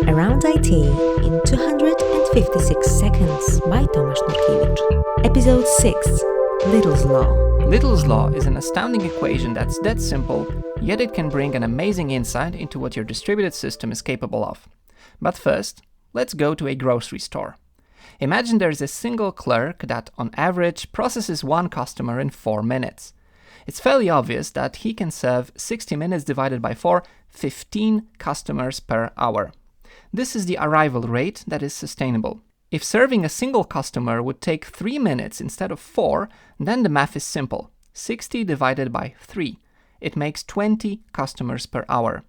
Around IT in 256 seconds by Tomasz Nurkiewicz. Episode 6, Little's Law. Little's Law is an astounding equation that's that simple, yet it can bring an amazing insight into what your distributed system is capable of. But first, let's go to a grocery store. Imagine there's a single clerk that, on average, processes one customer in 4 minutes. It's fairly obvious that he can serve 60 minutes divided by 4, 15 customers per hour. This is the arrival rate that is sustainable. If serving a single customer would take 3 minutes instead of 4, then the math is simple. 60 divided by 3. It makes 20 customers per hour.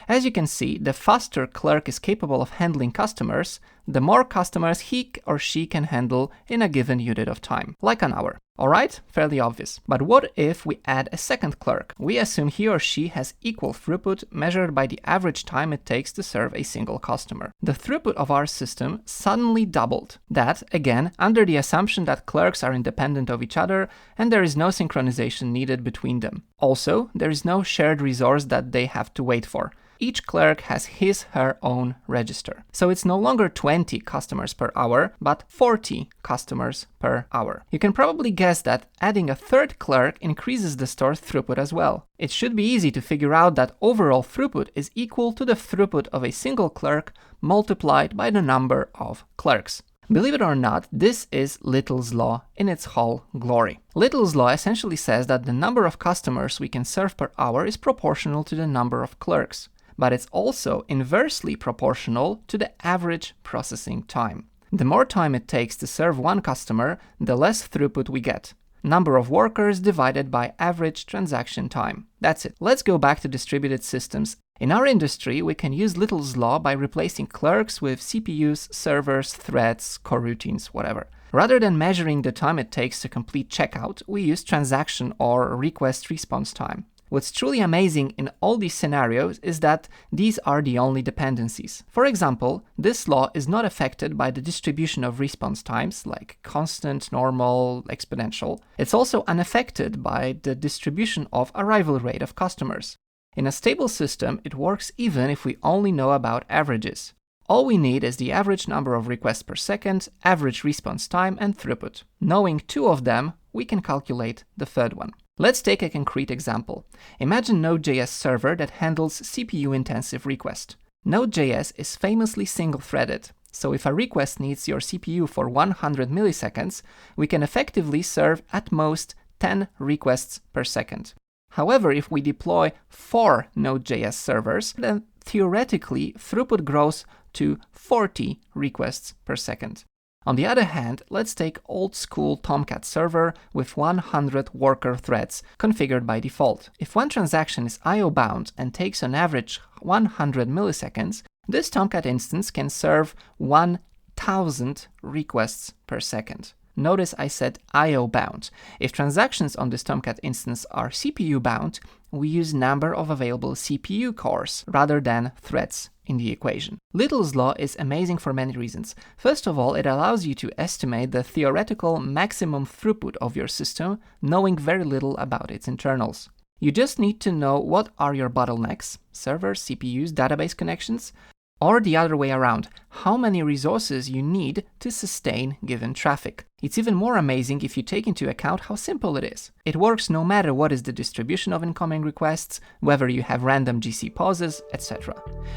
As you can see, the faster clerk is capable of handling customers, the more customers he or she can handle in a given unit of time, like an hour. Alright, fairly obvious. But what if we add a second clerk? We assume he or she has equal throughput measured by the average time it takes to serve a single customer. The throughput of our system suddenly doubled. That, again, under the assumption that clerks are independent of each other and there is no synchronization needed between them. Also, there is no shared resource that they have to wait for. Each clerk has his/her own register. So it's no longer 20 customers per hour, but 40 customers per hour. You can probably guess that adding a third clerk increases the store's throughput as well. It should be easy to figure out that overall throughput is equal to the throughput of a single clerk multiplied by the number of clerks. Believe it or not, this is Little's Law in its whole glory. Little's Law essentially says that the number of customers we can serve per hour is proportional to the number of clerks. But it's also inversely proportional to the average processing time. The more time it takes to serve one customer, the less throughput we get. Number of workers divided by average transaction time. That's it. Let's go back to distributed systems. In our industry, we can use Little's Law by replacing clerks with CPUs, servers, threads, coroutines, whatever. Rather than measuring the time it takes to complete checkout, we use transaction or request response time. What's truly amazing in all these scenarios is that these are the only dependencies. For example, this law is not affected by the distribution of response times, like constant, normal, exponential. It's also unaffected by the distribution of arrival rate of customers. In a stable system, it works even if we only know about averages. All we need is the average number of requests per second, average response time, and throughput. Knowing 2 of them, we can calculate the third one. Let's take a concrete example. Imagine Node.js server that handles CPU-intensive requests. Node.js is famously single-threaded, so if a request needs your CPU for 100 milliseconds, we can effectively serve at most 10 requests per second. However, if we deploy 4 Node.js servers, then theoretically throughput grows to 40 requests per second. On the other hand, let's take old-school Tomcat server with 100 worker threads configured by default. If one transaction is I/O bound and takes on average 100 milliseconds, this Tomcat instance can serve 1000 requests per second. Notice I said I/O bound. If transactions on this Tomcat instance are CPU bound, we use number of available CPU cores rather than threads in the equation. Little's Law is amazing for many reasons. First of all, it allows you to estimate the theoretical maximum throughput of your system, knowing very little about its internals. You just need to know what are your bottlenecks, servers, CPUs, database connections, or the other way around, how many resources you need to sustain given traffic. It's even more amazing if you take into account how simple it is. It works no matter what is the distribution of incoming requests, whether you have random GC pauses, etc.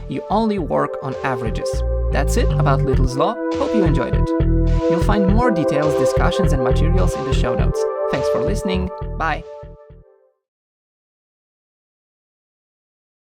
You only work on averages. That's it about Little's Law. Hope you enjoyed it. You'll find more details, discussions, and materials in the show notes. Thanks for listening. Bye.